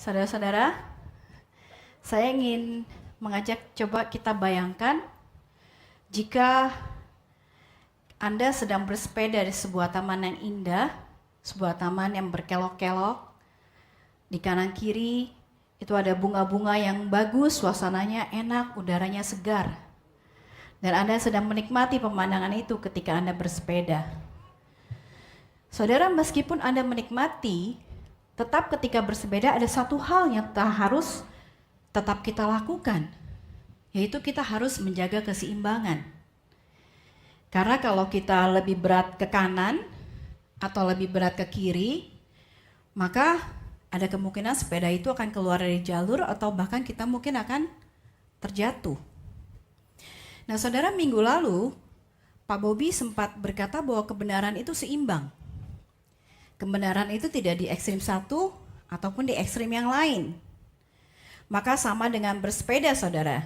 Saudara-saudara, saya ingin mengajak coba kita bayangkan jika Anda sedang bersepeda di sebuah taman yang indah, sebuah taman yang berkelok-kelok. Di kanan kiri itu ada bunga-bunga yang bagus, suasananya enak, udaranya segar. Dan Anda sedang menikmati pemandangan itu ketika Anda bersepeda. Saudara, meskipun Anda menikmati, tetap ketika bersepeda ada satu hal yang harus tetap kita lakukan, yaitu kita harus menjaga keseimbangan. Karena kalau kita lebih berat ke kanan atau lebih berat ke kiri, maka ada kemungkinan sepeda itu akan keluar dari jalur atau bahkan kita mungkin akan terjatuh. Nah, saudara, minggu lalu Pak Bobby sempat berkata bahwa kebenaran itu seimbang. Kebenaran itu tidak di ekstrim satu ataupun di ekstrim yang lain. Maka sama dengan bersepeda, saudara.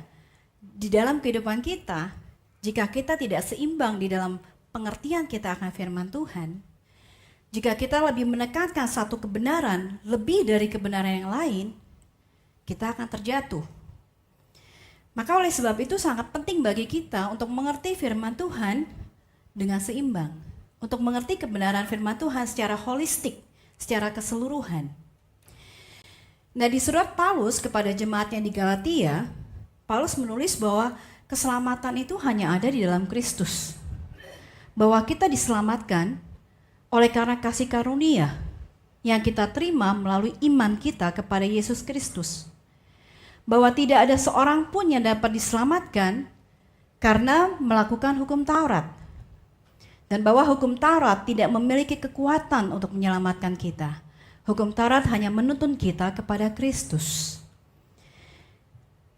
Di dalam kehidupan kita, jika kita tidak seimbang di dalam pengertian kita akan firman Tuhan, jika kita lebih menekankan satu kebenaran lebih dari kebenaran yang lain, kita akan terjatuh. Maka oleh sebab itu sangat penting bagi kita untuk mengerti firman Tuhan dengan seimbang. Untuk mengerti kebenaran firman Tuhan secara holistik, secara keseluruhan. Nah, di surat Paulus kepada jemaatnya di Galatia, Paulus menulis bahwa keselamatan itu hanya ada di dalam Kristus. Bahwa kita diselamatkan oleh karena kasih karunia yang kita terima melalui iman kita kepada Yesus Kristus. Bahwa tidak ada seorang pun yang dapat diselamatkan karena melakukan hukum Taurat. Dan bahwa hukum Taurat tidak memiliki kekuatan untuk menyelamatkan kita. Hukum Taurat hanya menuntun kita kepada Kristus.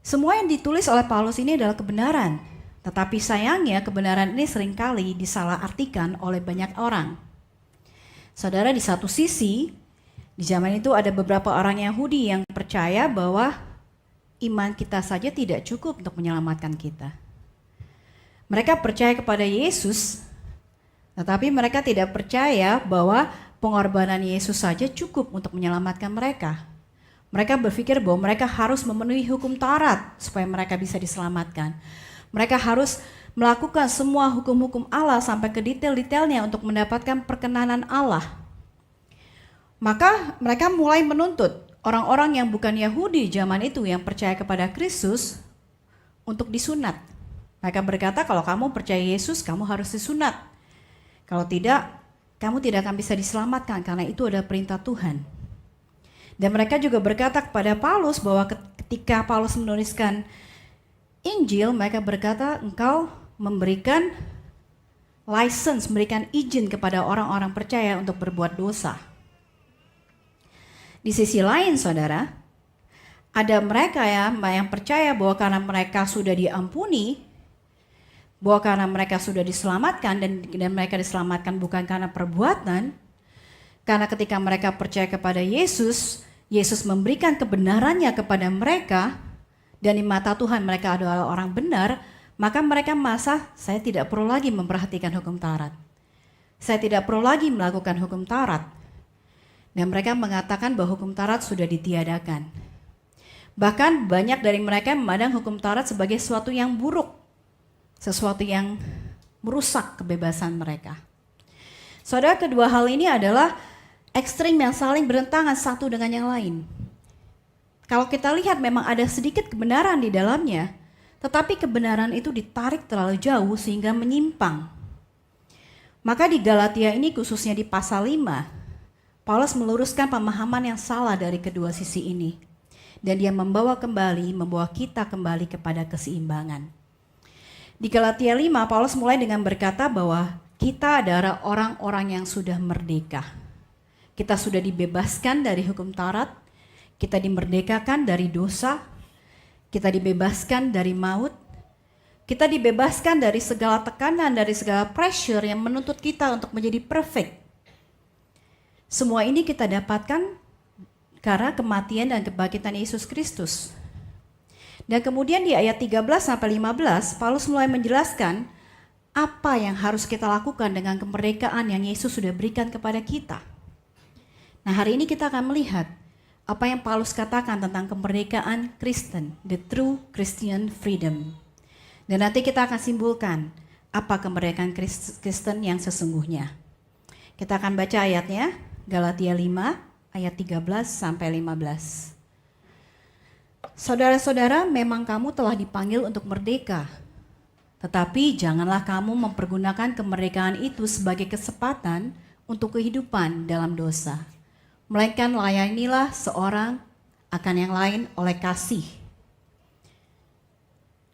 Semua yang ditulis oleh Paulus ini adalah kebenaran. Tetapi sayangnya kebenaran ini seringkali disalahartikan oleh banyak orang. Saudara, di satu sisi, di zaman itu ada beberapa orang Yahudi yang percaya bahwa iman kita saja tidak cukup untuk menyelamatkan kita. Mereka percaya kepada Yesus, tetapi mereka tidak percaya bahwa pengorbanan Yesus saja cukup untuk menyelamatkan mereka. Mereka berpikir bahwa mereka harus memenuhi hukum Taurat supaya mereka bisa diselamatkan. Mereka harus melakukan semua hukum-hukum Allah sampai ke detail-detailnya untuk mendapatkan perkenanan Allah. Maka mereka mulai menuntut orang-orang yang bukan Yahudi zaman itu yang percaya kepada Kristus untuk disunat. Mereka berkata, kalau kamu percaya Yesus, kamu harus disunat. Kalau tidak, kamu tidak akan bisa diselamatkan karena itu adalah perintah Tuhan. Dan mereka juga berkata kepada Paulus bahwa ketika Paulus menuliskan Injil, mereka berkata, engkau memberikan license, memberikan izin kepada orang-orang percaya untuk berbuat dosa. Di sisi lain, saudara, ada mereka yang percaya bahwa karena mereka sudah diampuni, bahwa karena mereka sudah diselamatkan dan mereka diselamatkan bukan karena perbuatan, karena ketika mereka percaya kepada Yesus, Yesus memberikan kebenarannya kepada mereka, dan di mata Tuhan mereka adalah orang benar, maka mereka merasa, saya tidak perlu lagi memperhatikan hukum Taurat. Saya tidak perlu lagi melakukan hukum Taurat. Dan mereka mengatakan bahwa hukum Taurat sudah ditiadakan. Bahkan banyak dari mereka memandang hukum Taurat sebagai sesuatu yang buruk, sesuatu yang merusak kebebasan mereka. Saudara, kedua hal ini adalah ekstrim yang saling bertentangan satu dengan yang lain. Kalau kita lihat memang ada sedikit kebenaran di dalamnya, tetapi kebenaran itu ditarik terlalu jauh sehingga menyimpang. Maka di Galatia ini khususnya di pasal 5, Paulus meluruskan pemahaman yang salah dari kedua sisi ini. Dan dia membawa kita kembali kepada keseimbangan. Di Galatia 5, Paulus mulai dengan berkata bahwa kita adalah orang-orang yang sudah merdeka. Kita sudah dibebaskan dari hukum Taurat, kita dimerdekakan dari dosa, kita dibebaskan dari maut, kita dibebaskan dari segala tekanan, dari segala pressure yang menuntut kita untuk menjadi perfect. Semua ini kita dapatkan karena kematian dan kebangkitan Yesus Kristus. Dan kemudian di ayat 13-15, Paulus mulai menjelaskan apa yang harus kita lakukan dengan kemerdekaan yang Yesus sudah berikan kepada kita. Nah, hari ini kita akan melihat apa yang Paulus katakan tentang kemerdekaan Kristen, the true Christian freedom. Dan nanti kita akan simpulkan apa kemerdekaan Kristen yang sesungguhnya. Kita akan baca ayatnya, Galatia 5 ayat 13 sampai 15. Saudara-saudara, memang kamu telah dipanggil untuk merdeka. Tetapi janganlah kamu mempergunakan kemerdekaan itu sebagai kesempatan untuk kehidupan dalam dosa. Melainkan layanilah seorang akan yang lain oleh kasih.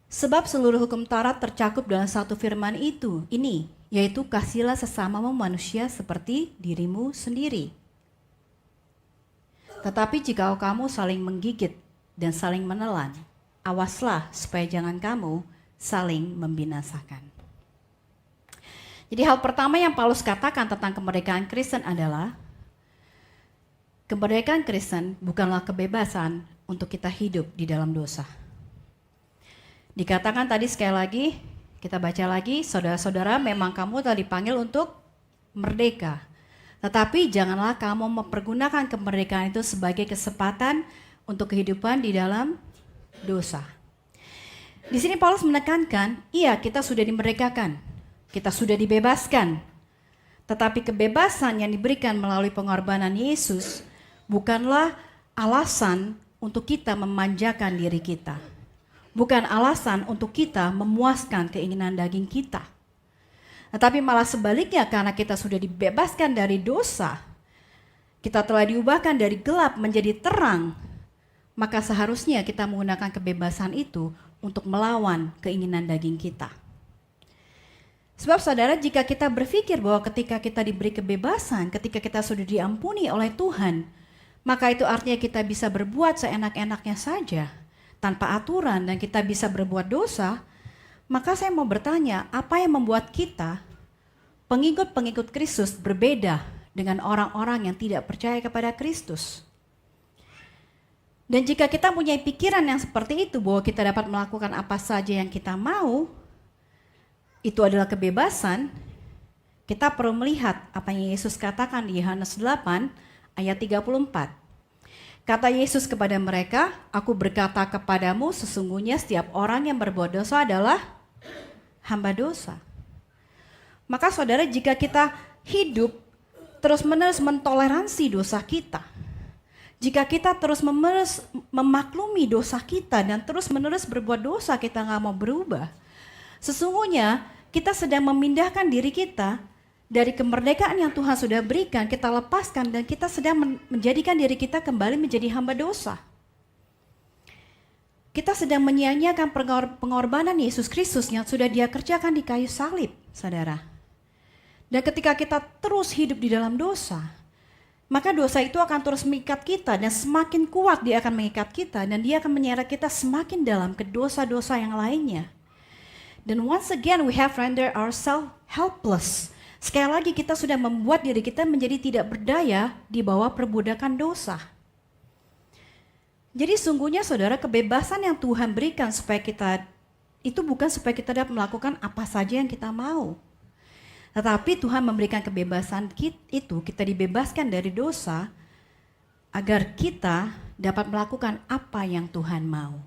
Sebab seluruh hukum Taurat tercakup dalam satu firman ini, yaitu kasihilah sesamamu manusia seperti dirimu sendiri. Tetapi jika kamu saling menggigit dan saling menelan, awaslah supaya jangan kamu saling membinasakan. Jadi hal pertama yang Paulus katakan tentang kemerdekaan Kristen adalah kemerdekaan Kristen bukanlah kebebasan untuk kita hidup di dalam dosa. Dikatakan tadi sekali lagi, kita baca lagi, saudara-saudara, memang kamu telah dipanggil untuk merdeka. Tetapi janganlah kamu mempergunakan kemerdekaan itu sebagai kesempatan untuk kehidupan di dalam dosa. Di sini Paulus menekankan, iya kita sudah dimerdekakan, kita sudah dibebaskan. Tetapi kebebasan yang diberikan melalui pengorbanan Yesus bukanlah alasan untuk kita memanjakan diri kita. Bukan alasan untuk kita memuaskan keinginan daging kita. Tetapi malah sebaliknya, karena kita sudah dibebaskan dari dosa, kita telah diubahkan dari gelap menjadi terang, maka seharusnya kita menggunakan kebebasan itu untuk melawan keinginan daging kita. Sebab saudara, jika kita berpikir bahwa ketika kita diberi kebebasan, ketika kita sudah diampuni oleh Tuhan, maka itu artinya kita bisa berbuat seenak-enaknya saja, tanpa aturan, dan kita bisa berbuat dosa, maka saya mau bertanya, apa yang membuat kita, pengikut-pengikut Kristus, berbeda dengan orang-orang yang tidak percaya kepada Kristus? Dan jika kita punya pikiran yang seperti itu, bahwa kita dapat melakukan apa saja yang kita mau, itu adalah kebebasan, kita perlu melihat apa yang Yesus katakan di Yohanes 8 ayat 34. Kata Yesus kepada mereka, aku berkata kepadamu, sesungguhnya setiap orang yang berbuat dosa adalah hamba dosa. Maka saudara, jika kita hidup terus-menerus mentoleransi dosa kita, jika kita terus-menerus memaklumi dosa kita dan terus-menerus berbuat dosa, kita nggak mau berubah, sesungguhnya kita sedang memindahkan diri kita dari kemerdekaan yang Tuhan sudah berikan, kita lepaskan, dan kita sedang menjadikan diri kita kembali menjadi hamba dosa. Kita sedang menyia-nyiakan pengorbanan Yesus Kristus yang sudah Dia kerjakan di kayu salib, saudara. Dan ketika kita terus hidup di dalam dosa, maka dosa itu akan terus mengikat kita, dan semakin kuat dia akan mengikat kita, dan dia akan menyeret kita semakin dalam ke dosa-dosa yang lainnya. Dan once again we have rendered ourselves helpless. Sekali lagi kita sudah membuat diri kita menjadi tidak berdaya di bawah perbudakan dosa. Jadi sungguhnya saudara, kebebasan yang Tuhan berikan supaya kita, itu bukan supaya kita dapat melakukan apa saja yang kita mau. Tetapi Tuhan memberikan kebebasan itu, kita dibebaskan dari dosa, agar kita dapat melakukan apa yang Tuhan mau.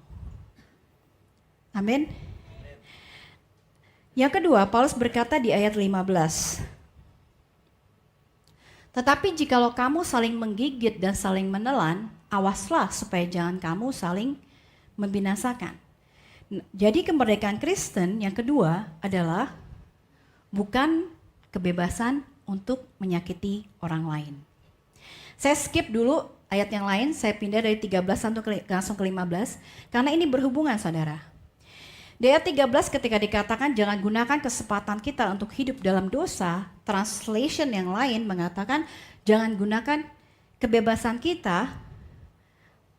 Amin. Yang kedua, Paulus berkata di ayat 15, tetapi jikalau kamu saling menggigit dan saling menelan, awaslah supaya jangan kamu saling membinasakan. Jadi kemerdekaan Kristen yang kedua adalah bukan kebebasan untuk menyakiti orang lain. Saya skip dulu ayat yang lain, saya pindah dari 13 langsung ke 15, karena ini berhubungan saudara. Di ayat 13 ketika dikatakan jangan gunakan kesempatan kita untuk hidup dalam dosa, translation yang lain mengatakan jangan gunakan kebebasan kita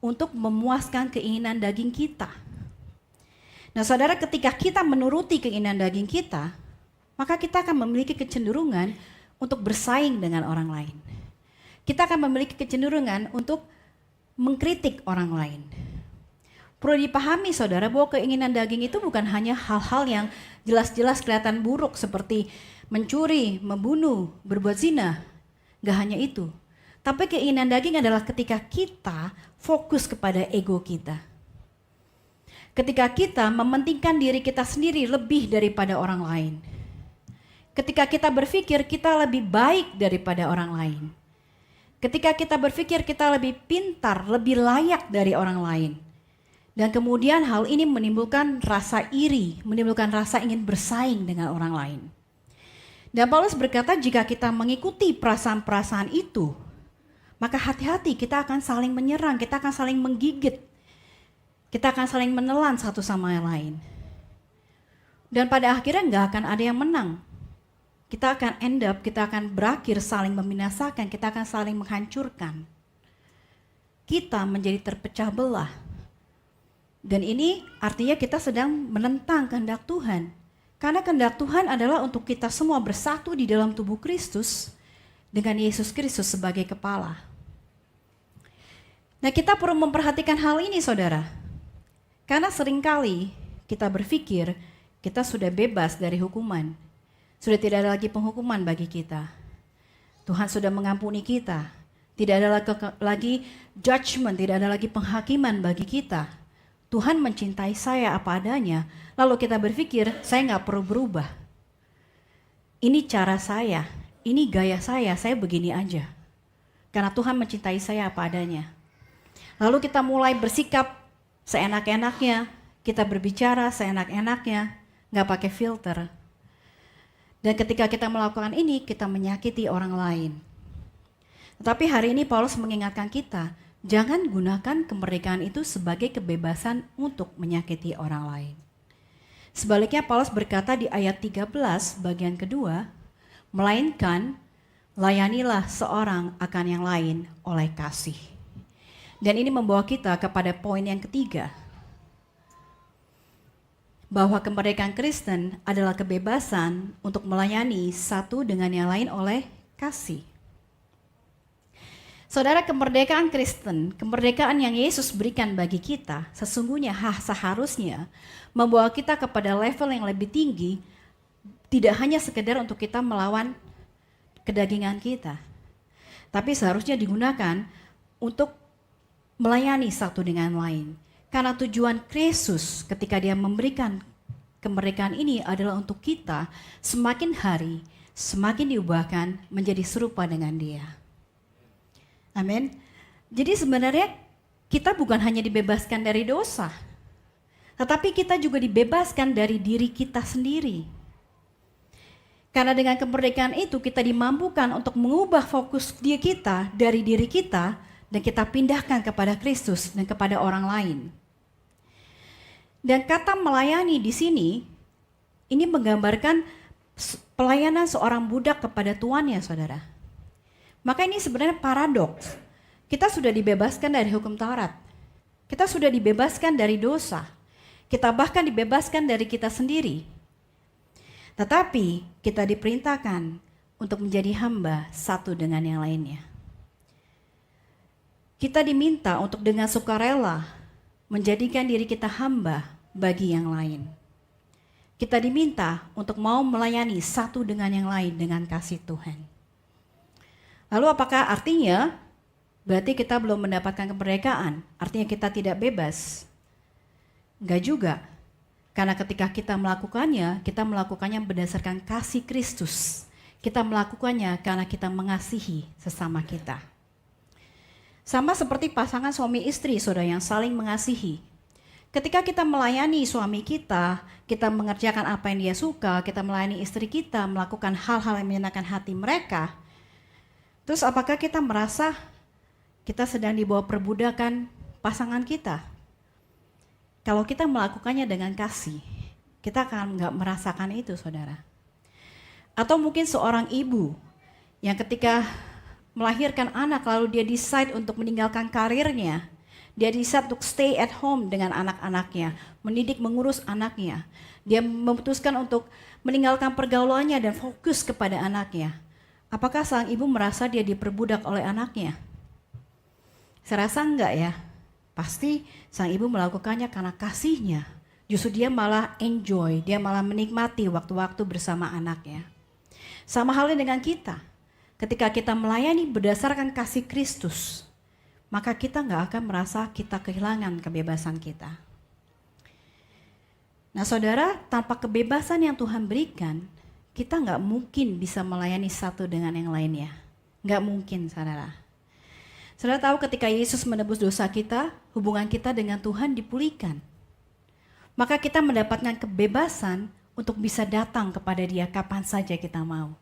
untuk memuaskan keinginan daging kita. Nah saudara, ketika kita menuruti keinginan daging kita, maka kita akan memiliki kecenderungan untuk bersaing dengan orang lain. Kita akan memiliki kecenderungan untuk mengkritik orang lain. Perlu dipahami saudara bahwa keinginan daging itu bukan hanya hal-hal yang jelas-jelas kelihatan buruk seperti mencuri, membunuh, berbuat zina. Gak hanya itu. Tapi keinginan daging adalah ketika kita fokus kepada ego kita. Ketika kita mementingkan diri kita sendiri lebih daripada orang lain. Ketika kita berpikir kita lebih baik daripada orang lain. Ketika kita berpikir kita lebih pintar, lebih layak dari orang lain. Dan kemudian hal ini menimbulkan rasa iri, menimbulkan rasa ingin bersaing dengan orang lain. Dan Paulus berkata jika kita mengikuti perasaan-perasaan itu, maka hati-hati kita akan saling menyerang, kita akan saling menggigit. Kita akan saling menelan satu sama yang lain. Dan pada akhirnya nggak akan ada yang menang. Kita akan berakhir saling membinasakan, kita akan saling menghancurkan. Kita menjadi terpecah belah. Dan ini artinya kita sedang menentang kehendak Tuhan. Karena kehendak Tuhan adalah untuk kita semua bersatu di dalam tubuh Kristus dengan Yesus Kristus sebagai kepala. Nah, kita perlu memperhatikan hal ini, saudara. Karena seringkali kita berpikir kita sudah bebas dari hukuman. Sudah tidak ada lagi penghukuman bagi kita. Tuhan sudah mengampuni kita. Tidak ada lagi judgment, tidak ada lagi penghakiman bagi kita. Tuhan mencintai saya apa adanya. Lalu kita berpikir, saya nggak perlu berubah. Ini cara saya, ini gaya saya begini aja. Karena Tuhan mencintai saya apa adanya. Lalu kita mulai bersikap seenak-enaknya, kita berbicara seenak-enaknya, nggak pakai filter. Dan ketika kita melakukan ini, kita menyakiti orang lain. Tetapi hari ini Paulus mengingatkan kita, jangan gunakan kemerdekaan itu sebagai kebebasan untuk menyakiti orang lain. Sebaliknya Paulus berkata di ayat 13 bagian kedua, melainkan layanilah seorang akan yang lain oleh kasih. Dan ini membawa kita kepada poin yang ketiga. Bahwa kemerdekaan Kristen adalah kebebasan untuk melayani satu dengan yang lain oleh kasih. Saudara, kemerdekaan Kristen, kemerdekaan yang Yesus berikan bagi kita, sesungguhnya seharusnya membawa kita kepada level yang lebih tinggi, tidak hanya sekedar untuk kita melawan kedagingan kita, tapi seharusnya digunakan untuk melayani satu dengan lain. Karena tujuan Kristus ketika dia memberikan kemerdekaan ini adalah untuk kita semakin hari, semakin diubahkan menjadi serupa dengan dia. Amin. Jadi sebenarnya kita bukan hanya dibebaskan dari dosa, tetapi kita juga dibebaskan dari diri kita sendiri. Karena dengan kemerdekaan itu kita dimampukan untuk mengubah fokus diri kita dari diri kita dan kita pindahkan kepada Kristus dan kepada orang lain. Dan kata melayani di sini, ini menggambarkan pelayanan seorang budak kepada tuannya, saudara. Maka ini sebenarnya paradoks. Kita sudah dibebaskan dari hukum Taurat. Kita sudah dibebaskan dari dosa. Kita bahkan dibebaskan dari kita sendiri. Tetapi kita diperintahkan untuk menjadi hamba satu dengan yang lainnya. Kita diminta untuk dengan sukarela menjadikan diri kita hamba bagi yang lain. Kita diminta untuk mau melayani satu dengan yang lain dengan kasih Tuhan. Lalu apakah artinya berarti kita belum mendapatkan kemerdekaan? Artinya kita tidak bebas? Enggak juga. Karena ketika kita melakukannya berdasarkan kasih Kristus. Kita melakukannya karena kita mengasihi sesama kita. Sama seperti pasangan suami istri, saudara, yang saling mengasihi. Ketika kita melayani suami kita mengerjakan apa yang dia suka, kita melayani istri kita, melakukan hal-hal yang menyenangkan hati mereka. Terus apakah kita merasa kita sedang dibawa perbudakan pasangan kita? Kalau kita melakukannya dengan kasih, kita akan nggak merasakan itu, saudara. Atau mungkin seorang ibu yang ketika melahirkan anak lalu dia decide untuk meninggalkan karirnya. Dia decide untuk stay at home dengan anak-anaknya, mendidik, mengurus anaknya. Dia memutuskan untuk meninggalkan pergaulannya dan fokus kepada anaknya. Apakah sang ibu merasa dia diperbudak oleh anaknya? Saya rasa enggak ya. Pasti sang ibu melakukannya karena kasihnya. Justru dia malah enjoy, dia malah menikmati waktu-waktu bersama anaknya. Sama halnya dengan kita. ketika kita melayani berdasarkan kasih Kristus, maka kita nggak akan merasa kita kehilangan kebebasan kita. Nah saudara, tanpa kebebasan yang Tuhan berikan, kita nggak mungkin bisa melayani satu dengan yang lainnya. Nggak mungkin, saudara. Saudara tahu ketika Yesus menebus dosa kita, hubungan kita dengan Tuhan dipulihkan. Maka kita mendapatkan kebebasan untuk bisa datang kepada Dia kapan saja kita mau.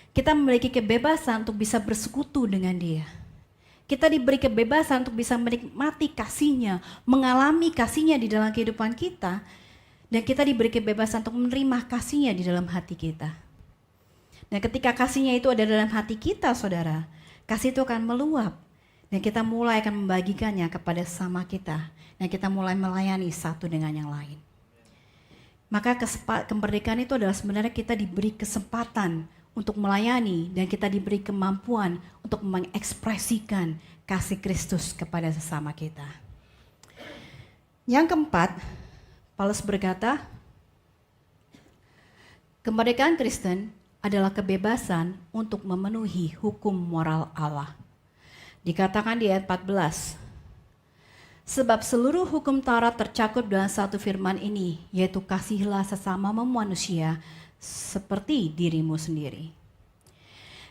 Kita memiliki kebebasan untuk bisa bersekutu dengan Dia. Kita diberi kebebasan untuk bisa menikmati kasih-Nya, mengalami kasih-Nya di dalam kehidupan kita, dan kita diberi kebebasan untuk menerima kasih-Nya di dalam hati kita. Dan ketika kasih-Nya itu ada dalam hati kita, saudara, kasih itu akan meluap, dan kita mulai akan membagikannya kepada sesama kita, dan kita mulai melayani satu dengan yang lain. Maka kemerdekaan itu adalah sebenarnya kita diberi kesempatan untuk melayani dan kita diberi kemampuan untuk mengekspresikan kasih Kristus kepada sesama kita. Yang keempat, Paulus berkata, kemerdekaan Kristen adalah kebebasan untuk memenuhi hukum moral Allah. Dikatakan di ayat 14, sebab seluruh hukum Taurat tercakup dalam satu firman ini, yaitu kasihilah sesamamu manusia seperti dirimu sendiri.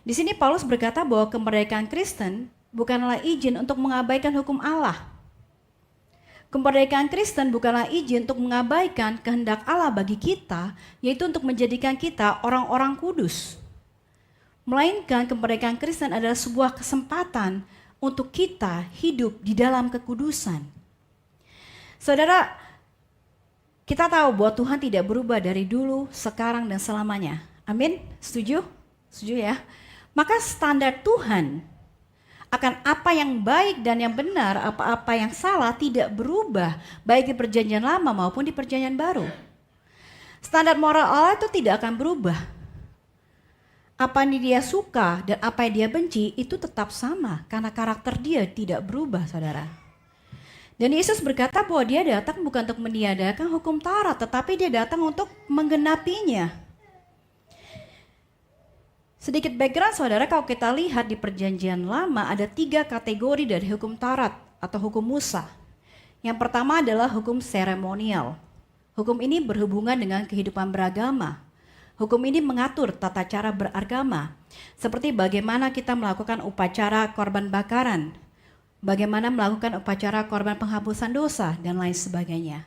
Di sini Paulus berkata bahwa kemerdekaan Kristen bukanlah izin untuk mengabaikan hukum Allah. Kemerdekaan Kristen bukanlah izin untuk mengabaikan kehendak Allah bagi kita, yaitu untuk menjadikan kita orang-orang kudus. Melainkan kemerdekaan Kristen adalah sebuah kesempatan untuk kita hidup di dalam kekudusan. Saudara, kita tahu bahwa Tuhan tidak berubah dari dulu, sekarang, dan selamanya. Amin? Setuju? Setuju ya? Maka standar Tuhan akan apa yang baik dan yang benar, apa-apa yang salah tidak berubah, baik di perjanjian lama maupun di perjanjian baru. Standar moral Allah itu tidak akan berubah. Apa yang dia suka dan apa yang dia benci itu tetap sama karena karakter dia tidak berubah, saudara. Dan Yesus berkata bahwa dia datang bukan untuk meniadakan hukum Taurat, tetapi dia datang untuk menggenapinya. Sedikit background, saudara, kalau kita lihat di perjanjian lama ada 3 kategori dari hukum Taurat atau hukum Musa. Yang pertama adalah hukum seremonial. Hukum ini berhubungan dengan kehidupan beragama. Hukum ini mengatur tata cara beragama, seperti bagaimana kita melakukan upacara korban bakaran, bagaimana melakukan upacara korban penghapusan dosa, dan lain sebagainya.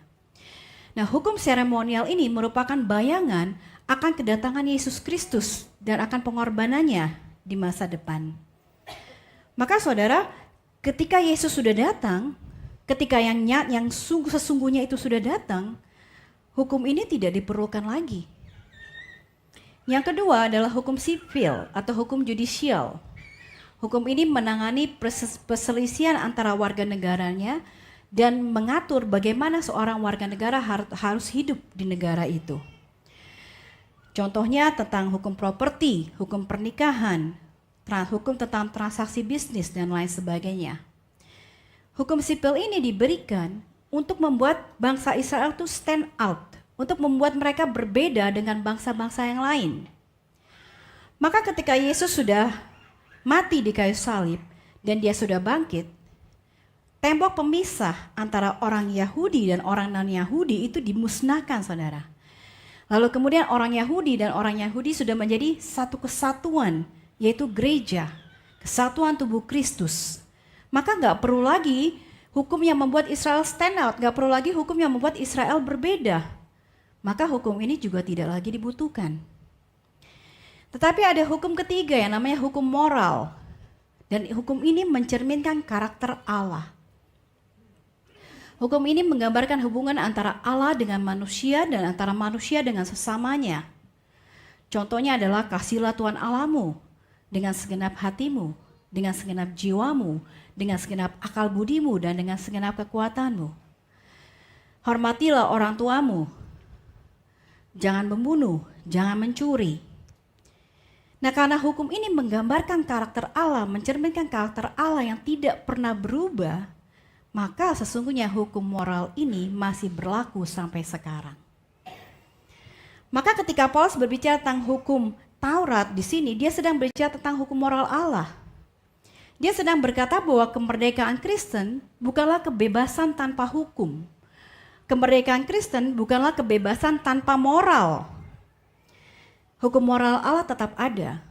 Nah, hukum seremonial ini merupakan bayangan akan kedatangan Yesus Kristus dan akan pengorbanannya di masa depan. Maka saudara, ketika Yesus sudah datang, ketika yang sesungguhnya itu sudah datang, hukum ini tidak diperlukan lagi. Yang kedua adalah hukum sipil atau hukum judicial. Hukum ini menangani perselisihan antara warga negaranya dan mengatur bagaimana seorang warga negara harus hidup di negara itu. Contohnya tentang hukum properti, hukum pernikahan, hukum tentang transaksi bisnis, dan lain sebagainya. Hukum sipil ini diberikan untuk membuat bangsa Israel itu stand out, untuk membuat mereka berbeda dengan bangsa-bangsa yang lain. Maka ketika Yesus sudah mati di kayu salib dan dia sudah bangkit, tembok pemisah antara orang Yahudi dan orang non-Yahudi itu dimusnahkan, saudara. Lalu kemudian orang Yahudi dan orang Yahudi sudah menjadi satu kesatuan, yaitu gereja, kesatuan tubuh Kristus. Maka nggak perlu lagi hukum yang membuat Israel stand out, nggak perlu lagi hukum yang membuat Israel berbeda. Maka hukum ini juga tidak lagi dibutuhkan. Tetapi ada hukum ketiga yang namanya hukum moral. Dan hukum ini mencerminkan karakter Allah. Hukum ini menggambarkan hubungan antara Allah dengan manusia dan antara manusia dengan sesamanya. Contohnya adalah kasihlah Tuhan Allahmu dengan segenap hatimu, dengan segenap jiwamu, dengan segenap akal budimu, dan dengan segenap kekuatanmu. Hormatilah orang tuamu. Jangan membunuh, jangan mencuri. Nah, karena hukum ini menggambarkan karakter Allah, mencerminkan karakter Allah yang tidak pernah berubah, maka sesungguhnya hukum moral ini masih berlaku sampai sekarang. Maka ketika Paulus berbicara tentang hukum Taurat di sini dia sedang berbicara tentang hukum moral Allah. Dia sedang berkata bahwa kemerdekaan Kristen bukanlah kebebasan tanpa hukum. Kemerdekaan Kristen bukanlah kebebasan tanpa moral. Hukum moral Allah tetap ada.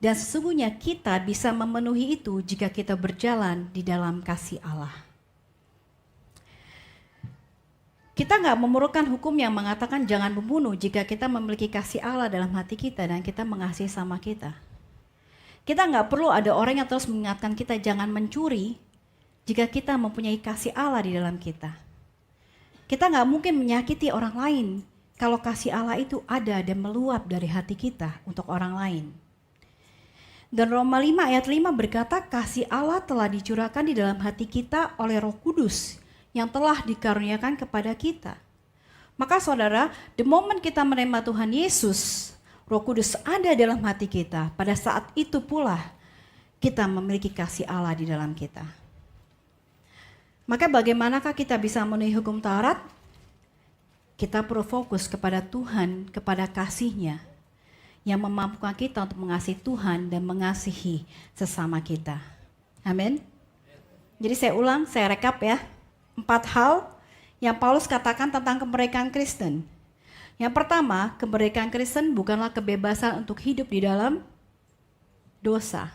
Dan sesungguhnya kita bisa memenuhi itu jika kita berjalan di dalam kasih Allah. Kita nggak memerlukan hukum yang mengatakan jangan membunuh jika kita memiliki kasih Allah dalam hati kita dan kita mengasihi sama kita. Kita nggak perlu ada orang yang terus mengingatkan kita jangan mencuri jika kita mempunyai kasih Allah di dalam kita. Kita nggak mungkin menyakiti orang lain kalau kasih Allah itu ada dan meluap dari hati kita untuk orang lain. Dan Roma 5 ayat 5 berkata kasih Allah telah dicurahkan di dalam hati kita oleh Roh Kudus yang telah dikaruniakan kepada kita. Maka saudara, the moment kita menerima Tuhan Yesus, Roh Kudus ada dalam hati kita. Pada saat itu pula kita memiliki kasih Allah di dalam kita. Maka bagaimanakah kita bisa memenuhi hukum Taurat? Kita perlu fokus kepada Tuhan, kepada kasih-Nya yang memampukan kita untuk mengasihi Tuhan dan mengasihi sesama kita. Amin. Jadi saya rekap ya. 4 hal yang Paulus katakan tentang kemerdekaan Kristen. Yang pertama, kemerdekaan Kristen bukanlah kebebasan untuk hidup di dalam dosa.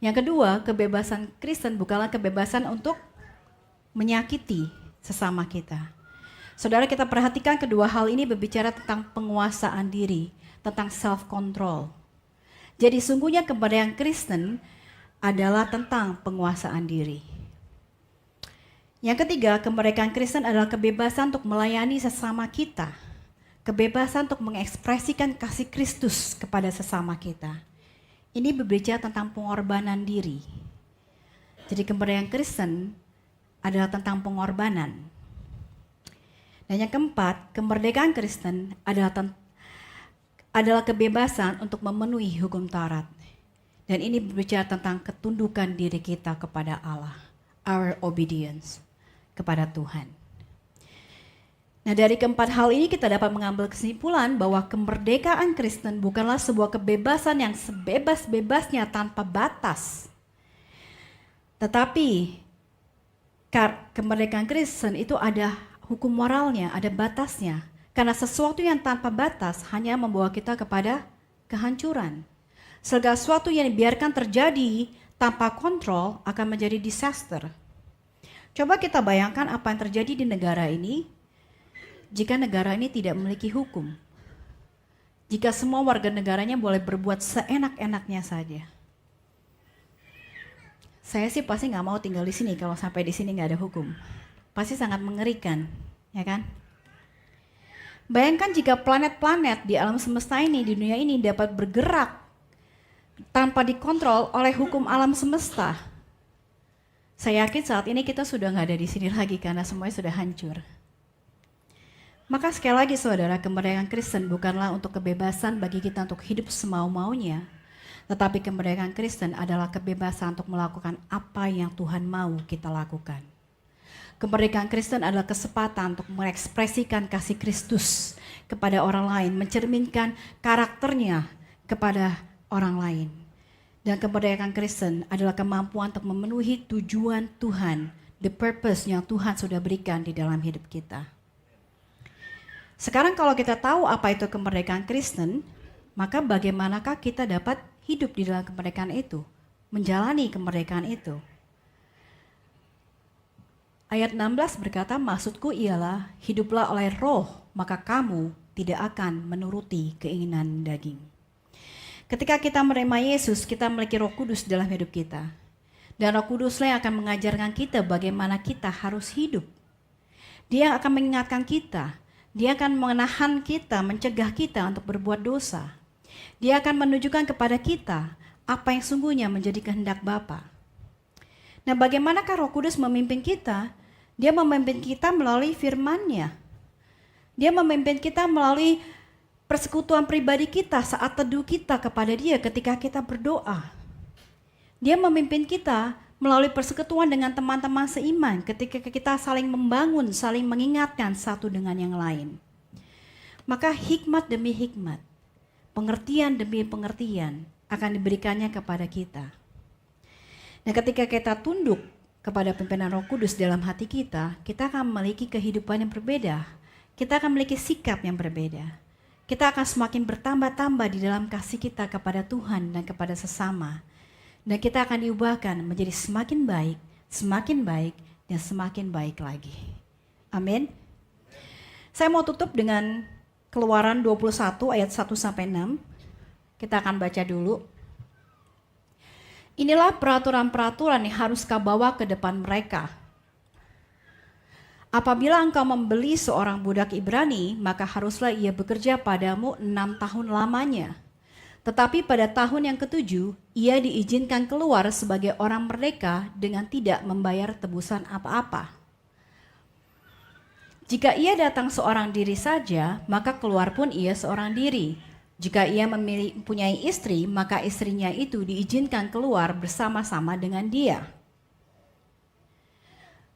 Yang kedua, kebebasan Kristen bukanlah kebebasan untuk menyakiti sesama kita. Saudara, kita perhatikan kedua hal ini berbicara tentang penguasaan diri, tentang self-control. Jadi sungguhnya kemerdekaan Kristen adalah tentang penguasaan diri. Yang ketiga, kemerdekaan Kristen adalah kebebasan untuk melayani sesama kita. Kebebasan untuk mengekspresikan kasih Kristus kepada sesama kita. Ini berbicara tentang pengorbanan diri. Jadi kemerdekaan Kristen adalah tentang pengorbanan. Dan yang keempat, kemerdekaan Kristen adalah kebebasan untuk memenuhi hukum Taurat. Dan ini berbicara tentang ketundukan diri kita kepada Allah. Our obedience kepada Tuhan. Nah, dari keempat hal ini kita dapat mengambil kesimpulan bahwa kemerdekaan Kristen bukanlah sebuah kebebasan yang sebebas-bebasnya tanpa batas. Tetapi kemerdekaan Kristen itu ada hukum moralnya, ada batasnya. Karena sesuatu yang tanpa batas hanya membawa kita kepada kehancuran. Segala sesuatu yang dibiarkan terjadi tanpa kontrol akan menjadi disaster. Coba kita bayangkan apa yang terjadi di negara ini jika negara ini tidak memiliki hukum. Jika semua warga negaranya boleh berbuat seenak-enaknya saja. Saya sih pasti nggak mau tinggal di sini kalau sampai di sini nggak ada hukum. Pasti sangat mengerikan, ya kan? Bayangkan jika planet-planet di alam semesta ini, di dunia ini dapat bergerak tanpa dikontrol oleh hukum alam semesta. Saya yakin saat ini kita sudah nggak ada di sini lagi karena semuanya sudah hancur. Maka sekali lagi saudara, kemerdekaan Kristen bukanlah untuk kebebasan bagi kita untuk hidup semau-maunya. Tetapi kemerdekaan Kristen adalah kebebasan untuk melakukan apa yang Tuhan mau kita lakukan. Kemerdekaan Kristen adalah kesempatan untuk mengekspresikan kasih Kristus kepada orang lain, mencerminkan karakternya kepada orang lain. Dan kemerdekaan Kristen adalah kemampuan untuk memenuhi tujuan Tuhan, the purpose yang Tuhan sudah berikan di dalam hidup kita. Sekarang kalau kita tahu apa itu kemerdekaan Kristen, maka bagaimanakah kita dapat hidup di dalam kemerdekaan itu, menjalani kemerdekaan itu? Ayat 16 berkata, maksudku ialah hiduplah oleh roh, maka kamu tidak akan menuruti keinginan daging. Ketika kita menerima Yesus, kita memiliki Roh Kudus dalam hidup kita. Dan Roh Kuduslah yang akan mengajarkan kita bagaimana kita harus hidup. Dia akan mengingatkan kita. Dia akan menahan kita, mencegah kita untuk berbuat dosa. Dia akan menunjukkan kepada kita apa yang sungguhnya menjadi kehendak Bapa. Nah, bagaimanakah Roh Kudus memimpin kita? Dia memimpin kita melalui firman-Nya. Dia memimpin kita melalui persekutuan pribadi kita saat teduh kita kepada Dia ketika kita berdoa. Dia memimpin kita melalui persekutuan dengan teman-teman seiman ketika kita saling membangun, saling mengingatkan satu dengan yang lain. Maka hikmat demi hikmat, pengertian demi pengertian akan diberikannya kepada kita. Nah, ketika kita tunduk kepada pimpinan Roh Kudus dalam hati kita, kita akan memiliki kehidupan yang berbeda. Kita akan memiliki sikap yang berbeda. Kita akan semakin bertambah-tambah di dalam kasih kita kepada Tuhan dan kepada sesama. Dan kita akan diubahkan menjadi semakin baik, dan semakin baik lagi. Amin. Saya mau tutup dengan Keluaran 21 ayat 1-6. Kita akan baca dulu. Inilah peraturan-peraturan yang harus kau bawa ke depan mereka. Apabila engkau membeli seorang budak Ibrani, maka haruslah ia bekerja padamu 6 tahun lamanya. Tetapi pada tahun yang ke-7, ia diizinkan keluar sebagai orang merdeka dengan tidak membayar tebusan apa-apa. Jika ia datang seorang diri saja, maka keluar pun ia seorang diri. Jika ia mempunyai istri, maka istrinya itu diizinkan keluar bersama-sama dengan dia.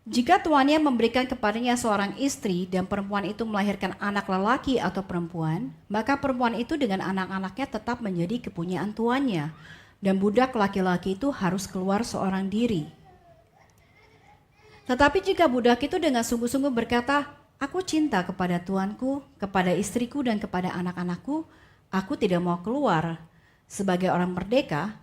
Jika tuannya memberikan kepadanya seorang istri dan perempuan itu melahirkan anak lelaki atau perempuan, maka perempuan itu dengan anak-anaknya tetap menjadi kepunyaan tuannya, dan budak laki-laki itu harus keluar seorang diri. Tetapi jika budak itu dengan sungguh-sungguh berkata, "Aku cinta kepada tuanku, kepada istriku dan kepada anak-anakku, aku tidak mau keluar sebagai orang merdeka,"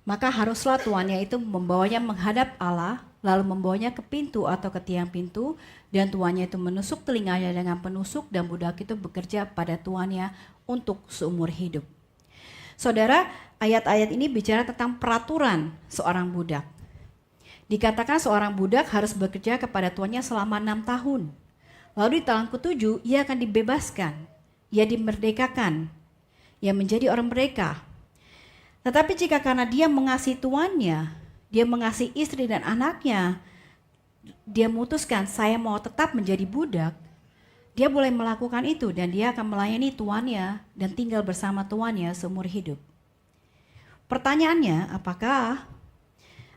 maka haruslah tuannya itu membawanya menghadap Allah, lalu membawanya ke pintu atau ke tiang pintu, dan tuannya itu menusuk telinganya dengan penusuk, dan budak itu bekerja pada tuannya untuk seumur hidup. Saudara, ayat-ayat ini bicara tentang peraturan seorang budak. Dikatakan seorang budak harus bekerja kepada tuannya selama 6 tahun. Lalu di tahun ke-7 ia akan dibebaskan, ia dimerdekakan, ia menjadi orang merdeka. Tetapi jika karena dia mengasihi tuannya, dia mengasihi istri dan anaknya, dia memutuskan saya mau tetap menjadi budak, dia boleh melakukan itu dan dia akan melayani tuannya dan tinggal bersama tuannya seumur hidup. Pertanyaannya, apakah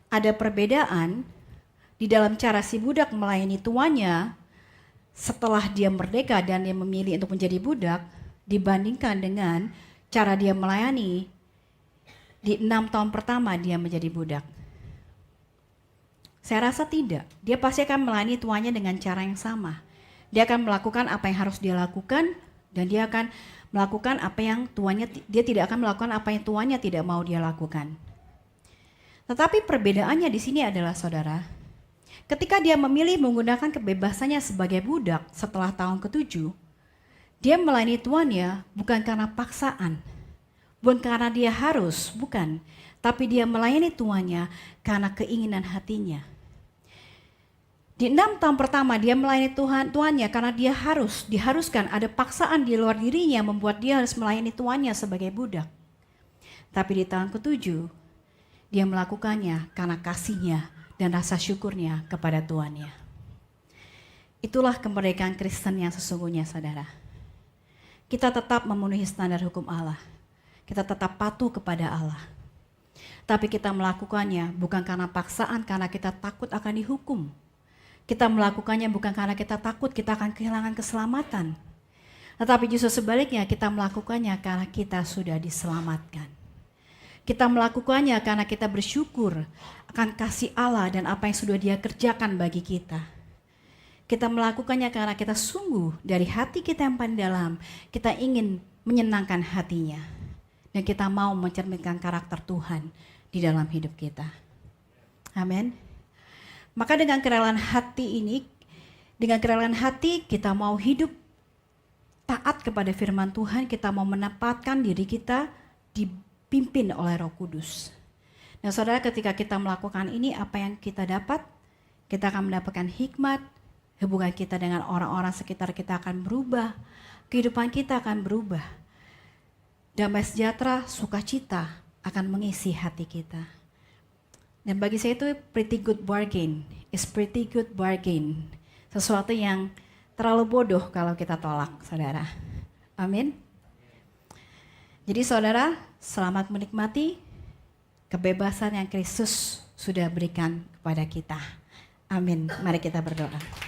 ada perbedaan di dalam cara si budak melayani tuannya setelah dia merdeka dan dia memilih untuk menjadi budak dibandingkan dengan cara dia melayani di 6 tahun pertama dia menjadi budak? Saya rasa tidak. Dia pasti akan melayani tuannya dengan cara yang sama. Dia akan melakukan apa yang harus dia lakukan, dan dia akan melakukan apa yang tuannya, dia tidak akan melakukan apa yang tuannya tidak mau dia lakukan. Tetapi perbedaannya di sini adalah, saudara, ketika dia memilih menggunakan kebebasannya sebagai budak setelah tahun ke-7, dia melayani tuannya bukan karena paksaan, bukan karena dia harus, bukan, tapi dia melayani tuannya karena keinginan hatinya. Di 6 tahun pertama dia melayani tuannya karena dia diharuskan, ada paksaan di luar dirinya membuat dia harus melayani tuannya sebagai budak. Tapi di tahun ke-7 dia melakukannya karena kasihnya dan rasa syukurnya kepada tuannya. Itulah kemerdekaan Kristen yang sesungguhnya, saudara. Kita tetap memenuhi standar hukum Allah. Kita tetap patuh kepada Allah. Tapi kita melakukannya bukan karena paksaan, karena kita takut akan dihukum. Kita melakukannya bukan karena kita takut kita akan kehilangan keselamatan. Tetapi justru sebaliknya, kita melakukannya karena kita sudah diselamatkan. Kita melakukannya karena kita bersyukur akan kasih Allah dan apa yang sudah Dia kerjakan bagi kita. Kita melakukannya karena kita sungguh dari hati kita yang paling dalam, kita ingin menyenangkan hatinya. Dan kita mau mencerminkan karakter Tuhan di dalam hidup kita. Amin. Maka dengan kerelaan hati ini, dengan kerelaan hati kita mau hidup taat kepada firman Tuhan, kita mau menempatkan diri kita dipimpin oleh Roh Kudus. Nah, saudara, ketika kita melakukan ini, apa yang kita dapat? Kita akan mendapatkan hikmat, hubungan kita dengan orang-orang sekitar kita akan berubah, kehidupan kita akan berubah. Damai sejahtera, sukacita akan mengisi hati kita. Dan bagi saya itu pretty good bargain, is pretty good bargain. Sesuatu yang terlalu bodoh kalau kita tolak, saudara. Amin. Jadi saudara, selamat menikmati kebebasan yang Kristus sudah berikan kepada kita. Amin. Mari kita berdoa.